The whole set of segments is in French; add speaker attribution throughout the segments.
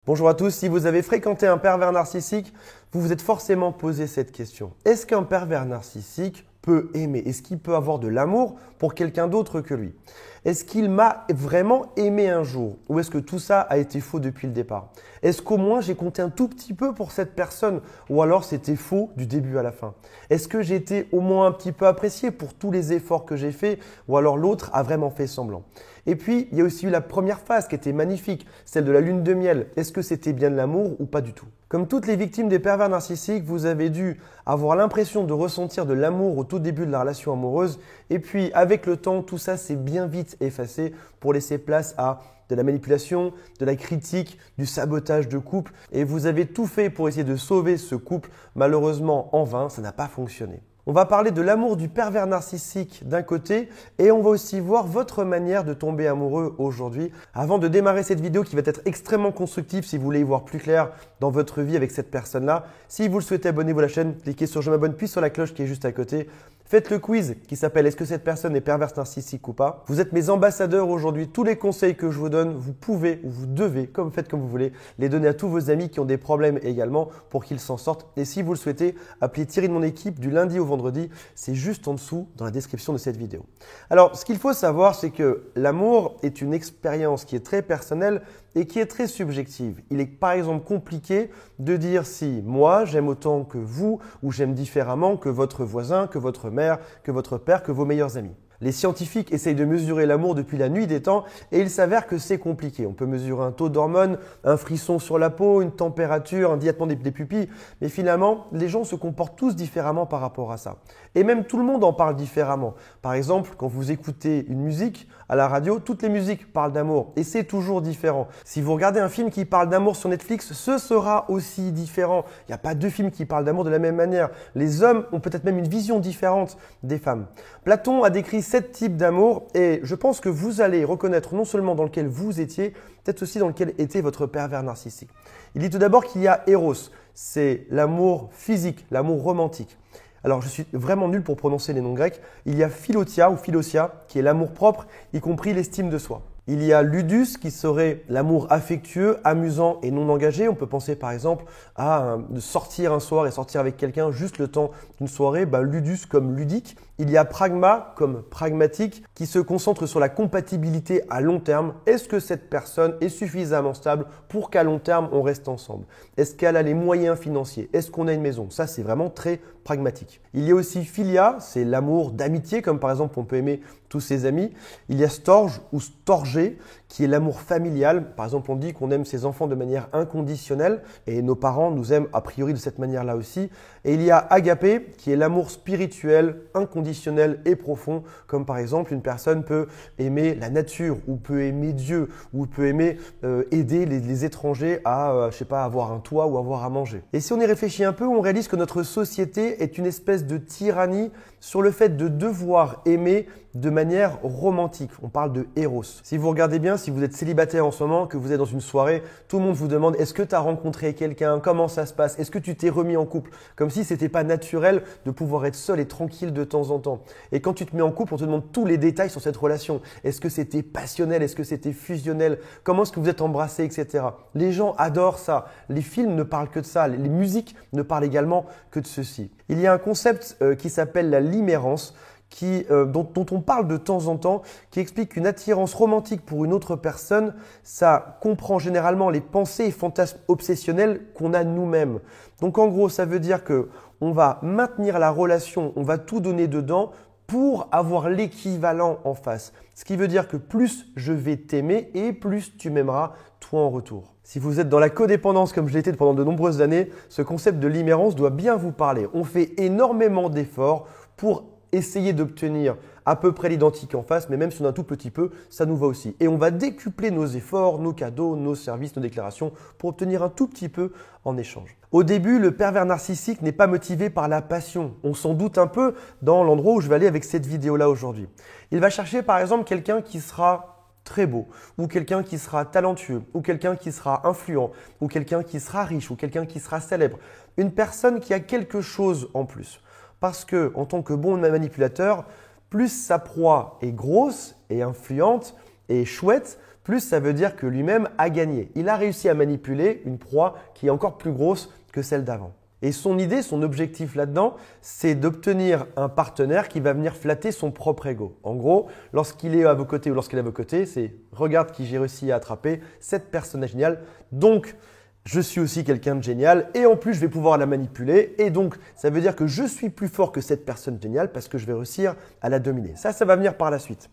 Speaker 1: Bonjour à tous, si vous avez fréquenté un pervers narcissique, vous vous êtes forcément posé cette question. Est-ce qu'un pervers narcissique peut aimer? Est-ce qu'il peut avoir de l'amour pour quelqu'un d'autre que lui? Est-ce qu'il m'a vraiment aimé un jour? Ou est-ce que tout ça a été faux depuis le départ? Est-ce qu'au moins j'ai compté un tout petit peu pour cette personne? Ou alors c'était faux du début à la fin? Est-ce que j'ai été au moins un petit peu apprécié pour tous les efforts que j'ai faits? Ou alors l'autre a vraiment fait semblant? Et puis, il y a aussi eu la première phase qui était magnifique, celle de la lune de miel. Est-ce que c'était bien de l'amour ou pas du tout? Comme toutes les victimes des pervers narcissiques, vous avez dû avoir l'impression de ressentir de l'amour au tout début de la relation amoureuse. Et puis, avec le temps, tout ça s'est bien vite effacé pour laisser place à de la manipulation, de la critique, du sabotage de couple. Et vous avez tout fait pour essayer de sauver ce couple. Malheureusement, en vain, ça n'a pas fonctionné. On va parler de l'amour du pervers narcissique d'un côté et on va aussi voir votre manière de tomber amoureux aujourd'hui. Avant de démarrer cette vidéo qui va être extrêmement constructive si vous voulez y voir plus clair dans votre vie avec cette personne-là, si vous le souhaitez, abonnez-vous à la chaîne, cliquez sur je m'abonne puis sur la cloche qui est juste à côté. Faites le quiz qui s'appelle est-ce que cette personne est perverse narcissique ou pas? Vous êtes mes ambassadeurs aujourd'hui. Tous les conseils que je vous donne, vous pouvez ou vous devez, faites comme vous voulez, les donner à tous vos amis qui ont des problèmes également pour qu'ils s'en sortent. Et si vous le souhaitez, appelez Thierry de mon équipe du lundi au vendredi. C'est juste en dessous dans la description de cette vidéo. Alors, ce qu'il faut savoir, c'est que l'amour est une expérience qui est très personnelle et qui est très subjective. Il est par exemple compliqué de dire si moi j'aime autant que vous ou j'aime différemment que votre voisin, que votre mère, que votre père, que vos meilleurs amis. Les scientifiques essayent de mesurer l'amour depuis la nuit des temps et il s'avère que c'est compliqué. On peut mesurer un taux d'hormones, un frisson sur la peau, une température, un dilatement des pupilles, mais finalement, les gens se comportent tous différemment par rapport à ça. Et même tout le monde en parle différemment. Par exemple, quand vous écoutez une musique à la radio, toutes les musiques parlent d'amour et c'est toujours différent. Si vous regardez un film qui parle d'amour sur Netflix, ce sera aussi différent. Il n'y a pas deux films qui parlent d'amour de la même manière. Les hommes ont peut-être même une vision différente des femmes. Platon a décrit 7 types d'amour et je pense que vous allez reconnaître non seulement dans lequel vous étiez, peut-être aussi dans lequel était votre pervers narcissique. Il dit tout d'abord qu'il y a Eros, c'est l'amour physique, l'amour romantique. Alors, je suis vraiment nul pour prononcer les noms grecs. Il y a Philotia ou Philosia, qui est l'amour propre, y compris l'estime de soi. Il y a Ludus, qui serait l'amour affectueux, amusant et non engagé. On peut penser par exemple à sortir un soir et sortir avec quelqu'un juste le temps d'une soirée. Ludus comme ludique. Il y a Pragma comme pragmatique, qui se concentre sur la compatibilité à long terme. Est-ce que cette personne est suffisamment stable pour qu'à long terme on reste ensemble? Est-ce qu'elle a les moyens financiers? Est-ce qu'on a une maison? Ça, c'est vraiment très pragmatique. Il y a aussi Philia, c'est l'amour d'amitié, comme par exemple on peut aimer tous ses amis. Il y a Storge ou Storgé, qui est l'amour familial. Par exemple, on dit qu'on aime ses enfants de manière inconditionnelle et nos parents nous aiment a priori de cette manière-là aussi. Et il y a Agapé, qui est l'amour spirituel, inconditionnel et profond, comme par exemple une personne peut aimer la nature ou peut aimer Dieu ou peut aimer aider les étrangers à, avoir un toit ou avoir à manger. Et si on y réfléchit un peu, on réalise que notre société est une espèce de tyrannie sur le fait de devoir aimer de manière romantique. On parle de Eros. Si vous regardez bien, si vous êtes célibataire en ce moment, que vous êtes dans une soirée, tout le monde vous demande est-ce que tu as rencontré quelqu'un? Comment ça se passe? Est-ce que tu t'es remis en couple? Comme si c'était pas naturel de pouvoir être seul et tranquille de temps en temps. Et quand tu te mets en couple, on te demande tous les détails sur cette relation. Est-ce que c'était passionnel? Est-ce que c'était fusionnel? Comment est-ce que vous êtes embrassés, etc. Les gens adorent ça. Les films ne parlent que de ça. Les musiques ne parlent également que de ceci. Il y a un concept qui s'appelle la limérance, dont on parle de temps en temps, qui explique qu'une attirance romantique pour une autre personne, ça comprend généralement les pensées et fantasmes obsessionnels qu'on a nous-mêmes. Donc en gros, ça veut dire que on va maintenir la relation, on va tout donner dedans pour avoir l'équivalent en face. Ce qui veut dire que plus je vais t'aimer et plus tu m'aimeras toi en retour. Si vous êtes dans la codépendance comme je l'étais pendant de nombreuses années, ce concept de limérance doit bien vous parler. On fait énormément d'efforts pour essayer d'obtenir à peu près l'identique en face, mais même si on a un tout petit peu, ça nous va aussi. Et on va décupler nos efforts, nos cadeaux, nos services, nos déclarations pour obtenir un tout petit peu en échange. Au début, le pervers narcissique n'est pas motivé par la passion. On s'en doute un peu dans l'endroit où je vais aller avec cette vidéo-là aujourd'hui. Il va chercher par exemple quelqu'un qui sera très beau, ou quelqu'un qui sera talentueux, ou quelqu'un qui sera influent, ou quelqu'un qui sera riche, ou quelqu'un qui sera célèbre. Une personne qui a quelque chose en plus. Parce que, en tant que bon manipulateur, plus sa proie est grosse et influente et chouette, plus ça veut dire que lui-même a gagné. Il a réussi à manipuler une proie qui est encore plus grosse que celle d'avant. Et son idée, son objectif là-dedans, c'est d'obtenir un partenaire qui va venir flatter son propre ego. En gros, lorsqu'il est à vos côtés ou lorsqu'il est à vos côtés, c'est « regarde qui j'ai réussi à attraper, cette personne est géniale, donc je suis aussi quelqu'un de génial et en plus je vais pouvoir la manipuler et donc ça veut dire que je suis plus fort que cette personne géniale parce que je vais réussir à la dominer. » Ça va venir par la suite.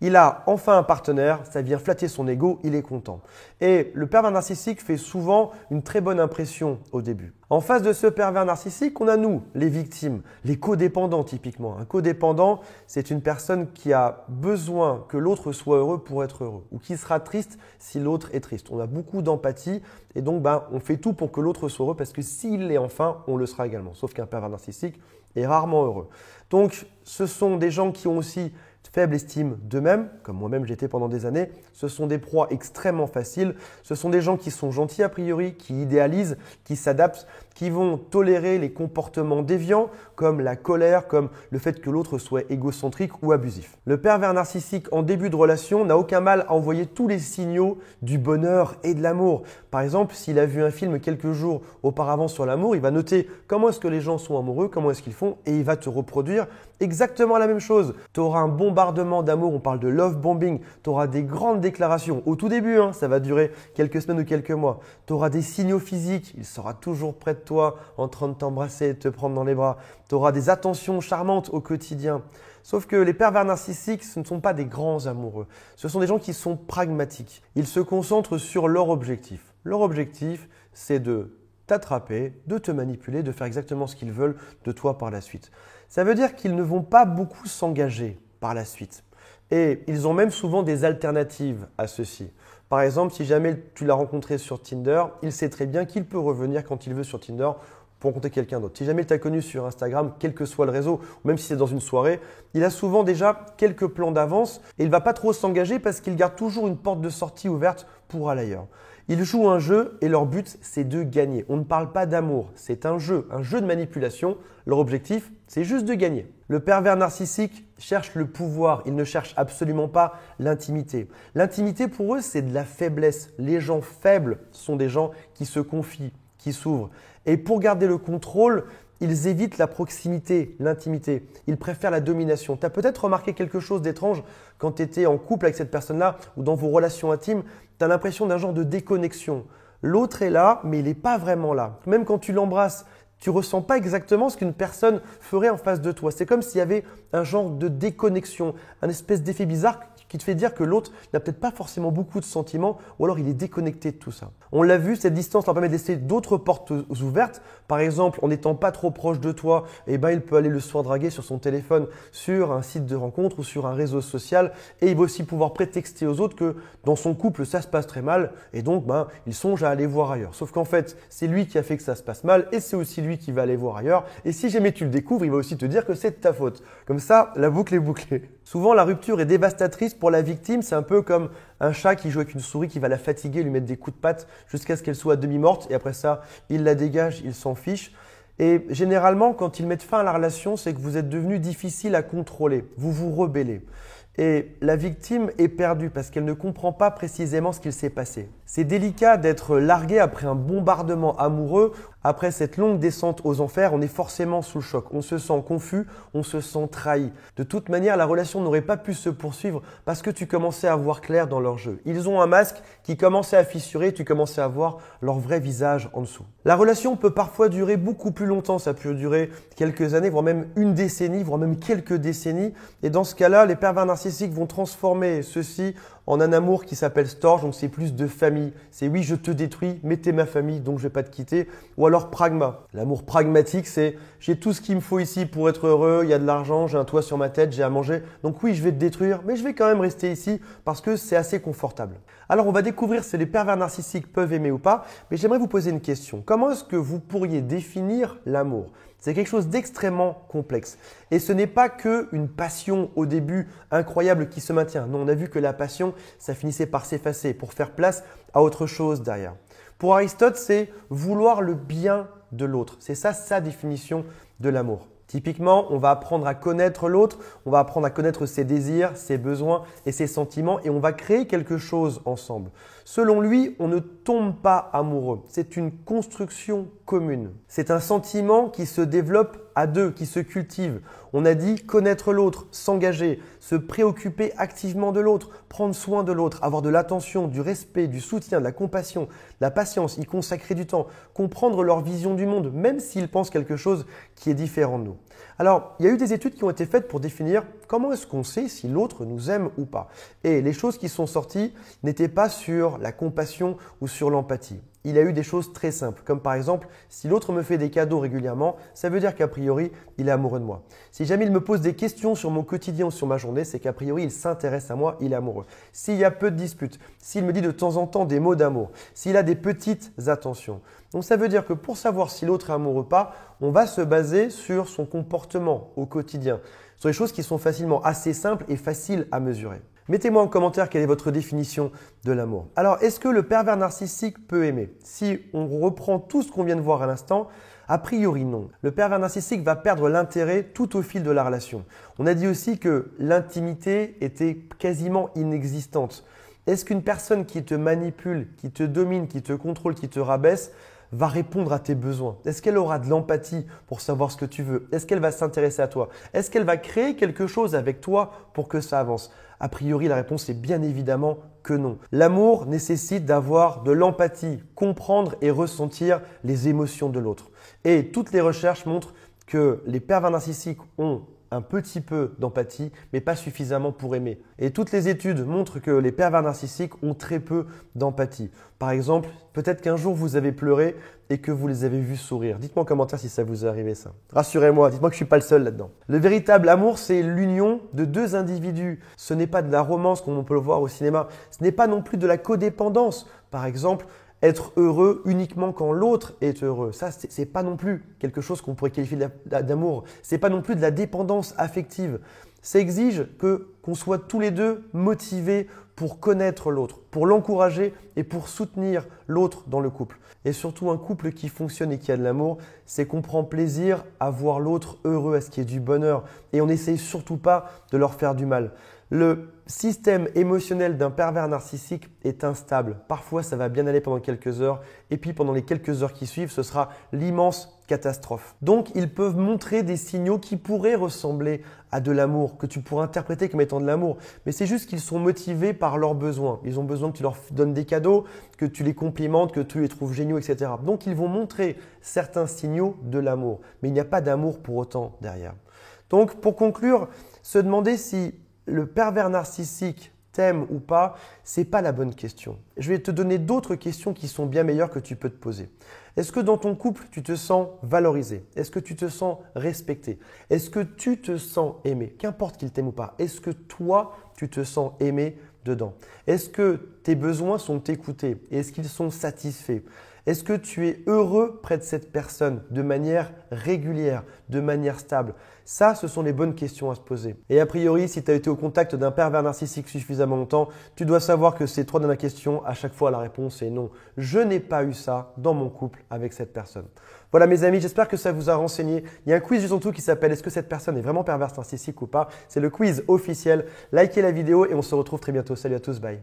Speaker 1: Il a enfin un partenaire, ça vient flatter son ego, il est content. Et le pervers narcissique fait souvent une très bonne impression au début. En face de ce pervers narcissique, on a nous, les victimes, les codépendants typiquement. Un codépendant, c'est une personne qui a besoin que l'autre soit heureux pour être heureux ou qui sera triste si l'autre est triste. On a beaucoup d'empathie et donc on fait tout pour que l'autre soit heureux parce que s'il l'est enfin, on le sera également. Sauf qu'un pervers narcissique est rarement heureux. Donc, ce sont des gens qui ont aussi faible estime d'eux-mêmes, comme moi-même j'étais pendant des années. Ce sont des proies extrêmement faciles. Ce sont des gens qui sont gentils a priori, qui idéalisent, qui s'adaptent, qui vont tolérer les comportements déviants comme la colère, comme le fait que l'autre soit égocentrique ou abusif. Le pervers narcissique en début de relation n'a aucun mal à envoyer tous les signaux du bonheur et de l'amour. Par exemple, s'il a vu un film quelques jours auparavant sur l'amour, il va noter comment est-ce que les gens sont amoureux, comment est-ce qu'ils font et il va te reproduire exactement la même chose. Tu auras un bombardement d'amour, on parle de love bombing, tu auras des grandes déclarations. Au tout début, ça va durer quelques semaines ou quelques mois. Tu auras des signaux physiques, il sera toujours près de toi en train de t'embrasser, de te prendre dans les bras. Tu auras des attentions charmantes au quotidien. Sauf que les pervers narcissiques, ce ne sont pas des grands amoureux. Ce sont des gens qui sont pragmatiques. Ils se concentrent sur leur objectif. Leur objectif, c'est de t'attraper, de te manipuler, de faire exactement ce qu'ils veulent de toi par la suite. Ça veut dire qu'ils ne vont pas beaucoup s'engager par la suite. Et ils ont même souvent des alternatives à ceci. Par exemple, si jamais tu l'as rencontré sur Tinder, il sait très bien qu'il peut revenir quand il veut sur Tinder pour rencontrer quelqu'un d'autre. Si jamais il t'a connu sur Instagram, quel que soit le réseau, ou même si c'est dans une soirée, il a souvent déjà quelques plans d'avance et il ne va pas trop s'engager parce qu'il garde toujours une porte de sortie ouverte pour aller ailleurs. Ils jouent un jeu et leur but, c'est de gagner. On ne parle pas d'amour, c'est un jeu de manipulation. Leur objectif, c'est juste de gagner. Le pervers narcissique cherche le pouvoir, il ne cherche absolument pas l'intimité. L'intimité pour eux, c'est de la faiblesse. Les gens faibles sont des gens qui se confient, qui s'ouvrent. Et pour garder le contrôle, ils évitent la proximité, l'intimité. Ils préfèrent la domination. Tu as peut-être remarqué quelque chose d'étrange quand tu étais en couple avec cette personne-là ou dans vos relations intimes, tu as l'impression d'un genre de déconnexion. L'autre est là, mais il n'est pas vraiment là. Même quand tu l'embrasses, tu ressens pas exactement ce qu'une personne ferait en face de toi. C'est comme s'il y avait un genre de déconnexion, un espèce d'effet bizarre qui te fait dire que l'autre n'a peut-être pas forcément beaucoup de sentiments ou alors il est déconnecté de tout ça. On l'a vu, cette distance leur permet de laisser d'autres portes ouvertes. Par exemple, en n'étant pas trop proche de toi, il peut aller le soir draguer sur son téléphone, sur un site de rencontre ou sur un réseau social. Et il va aussi pouvoir prétexter aux autres que dans son couple, ça se passe très mal et donc il songe à aller voir ailleurs. Sauf qu'en fait, c'est lui qui a fait que ça se passe mal et c'est aussi lui qui va aller voir ailleurs. Et si jamais tu le découvres, il va aussi te dire que c'est de ta faute. Comme ça, la boucle est bouclée. Souvent, la rupture est dévastatrice pour la victime. C'est un peu comme un chat qui joue avec une souris qui va la fatiguer, lui mettre des coups de patte jusqu'à ce qu'elle soit demi-morte. Et après ça, il la dégage, il s'en fiche. Et généralement, quand ils mettent fin à la relation, c'est que vous êtes devenu difficile à contrôler. Vous vous rebellez. Et la victime est perdue parce qu'elle ne comprend pas précisément ce qu'il s'est passé. C'est délicat d'être largué après un bombardement amoureux. Après cette longue descente aux enfers, on est forcément sous le choc. On se sent confus, on se sent trahi. De toute manière, la relation n'aurait pas pu se poursuivre parce que tu commençais à voir clair dans leur jeu. Ils ont un masque qui commençait à fissurer, tu commençais à voir leur vrai visage en dessous. La relation peut parfois durer beaucoup plus longtemps. Ça peut durer quelques années, voire même une décennie, voire même quelques décennies. Et dans ce cas-là, les pervers narcissiques vont transformer ceci en un amour qui s'appelle storge, donc c'est plus de famille. C'est oui, je te détruis, mais t'es ma famille, donc je vais pas te quitter. Ou alors pragma. L'amour pragmatique, c'est j'ai tout ce qu'il me faut ici pour être heureux, il y a de l'argent, j'ai un toit sur ma tête, j'ai à manger. Donc oui, je vais te détruire, mais je vais quand même rester ici parce que c'est assez confortable. Alors on va découvrir si les pervers narcissiques peuvent aimer ou pas, mais j'aimerais vous poser une question. Comment est-ce que vous pourriez définir l'amour ? C'est quelque chose d'extrêmement complexe. Et ce n'est pas qu'une passion au début incroyable qui se maintient. Non, on a vu que la passion, ça finissait par s'effacer pour faire place à autre chose derrière. Pour Aristote, c'est vouloir le bien de l'autre. C'est ça sa définition de l'amour. Typiquement, on va apprendre à connaître l'autre, on va apprendre à connaître ses désirs, ses besoins et ses sentiments et on va créer quelque chose ensemble. Selon lui, on ne tombe pas amoureux. C'est une construction commune. C'est un sentiment qui se développe à deux, qui se cultive. On a dit connaître l'autre, s'engager, se préoccuper activement de l'autre, prendre soin de l'autre, avoir de l'attention, du respect, du soutien, de la compassion, de la patience, y consacrer du temps, comprendre leur vision du monde, même s'ils pensent quelque chose qui est différent de nous. Alors, il y a eu des études qui ont été faites pour définir comment est-ce qu'on sait si l'autre nous aime ou pas. Et les choses qui sont sorties n'étaient pas sur la compassion ou sur l'empathie. Il y a eu des choses très simples, comme par exemple, si l'autre me fait des cadeaux régulièrement, ça veut dire qu'a priori, il est amoureux de moi. Si jamais il me pose des questions sur mon quotidien ou sur ma journée, c'est qu'a priori, il s'intéresse à moi, il est amoureux. S'il y a peu de disputes, s'il me dit de temps en temps des mots d'amour, s'il a des petites attentions. Donc ça veut dire que pour savoir si l'autre est amoureux ou pas, on va se baser sur son comportement au quotidien, sur les choses qui sont facilement assez simples et faciles à mesurer. Mettez-moi en commentaire quelle est votre définition de l'amour. Alors, est-ce que le pervers narcissique peut aimer? Si on reprend tout ce qu'on vient de voir à l'instant, a priori non. Le pervers narcissique va perdre l'intérêt tout au fil de la relation. On a dit aussi que l'intimité était quasiment inexistante. Est-ce qu'une personne qui te manipule, qui te domine, qui te contrôle, qui te rabaisse, va répondre à tes besoins? Est-ce qu'elle aura de l'empathie pour savoir ce que tu veux? Est-ce qu'elle va s'intéresser à toi? Est-ce qu'elle va créer quelque chose avec toi pour que ça avance? A priori, la réponse est bien évidemment que non. L'amour nécessite d'avoir de l'empathie, comprendre et ressentir les émotions de l'autre. Et toutes les recherches montrent que les pervers narcissiques ont un petit peu d'empathie, mais pas suffisamment pour aimer. Et toutes les études montrent que les pervers narcissiques ont très peu d'empathie. Par exemple, peut-être qu'un jour vous avez pleuré et que vous les avez vus sourire. Dites-moi en commentaire si ça vous est arrivé ça. Rassurez-moi, dites-moi que je ne suis pas le seul là-dedans. Le véritable amour, c'est l'union de deux individus. Ce n'est pas de la romance comme on peut le voir au cinéma. Ce n'est pas non plus de la codépendance. Par exemple, être heureux uniquement quand l'autre est heureux. Ça, c'est pas non plus quelque chose qu'on pourrait qualifier d'amour. C'est pas non plus de la dépendance affective. Ça exige qu'on soit tous les deux motivés pour connaître l'autre, pour l'encourager et pour soutenir l'autre dans le couple. Et surtout, un couple qui fonctionne et qui a de l'amour, c'est qu'on prend plaisir à voir l'autre heureux, à ce qui est du bonheur. Et on n'essaye surtout pas de leur faire du mal. Le système émotionnel d'un pervers narcissique est instable. Parfois, ça va bien aller pendant quelques heures et puis pendant les quelques heures qui suivent, ce sera l'immense catastrophe. Donc, ils peuvent montrer des signaux qui pourraient ressembler à de l'amour, que tu pourrais interpréter comme étant de l'amour. Mais c'est juste qu'ils sont motivés par leurs besoins. Ils ont besoin que tu leur donnes des cadeaux, que tu les complimentes, que tu les trouves géniaux, etc. Donc, ils vont montrer certains signaux de l'amour. Mais il n'y a pas d'amour pour autant derrière. Donc, pour conclure, se demander si le pervers narcissique t'aime ou pas, c'est pas la bonne question. Je vais te donner d'autres questions qui sont bien meilleures que tu peux te poser. Est-ce que dans ton couple, tu te sens valorisé? Est-ce que tu te sens respecté? Est-ce que tu te sens aimé? Qu'importe qu'il t'aime ou pas. Est-ce que toi, tu te sens aimé dedans? Est-ce que tes besoins sont écoutés? Est-ce qu'ils sont satisfaits? Est-ce que tu es heureux près de cette personne de manière régulière, de manière stable? Ça, ce sont les bonnes questions à se poser. Et a priori, si tu as été au contact d'un pervers narcissique suffisamment longtemps, tu dois savoir que ces trois dernières questions, à chaque fois, la réponse est non. Je n'ai pas eu ça dans mon couple avec cette personne. Voilà mes amis, j'espère que ça vous a renseigné. Il y a un quiz juste en dessous qui s'appelle « Est-ce que cette personne est vraiment perverse narcissique ou pas ?» C'est le quiz officiel. Likez la vidéo et on se retrouve très bientôt. Salut à tous, bye.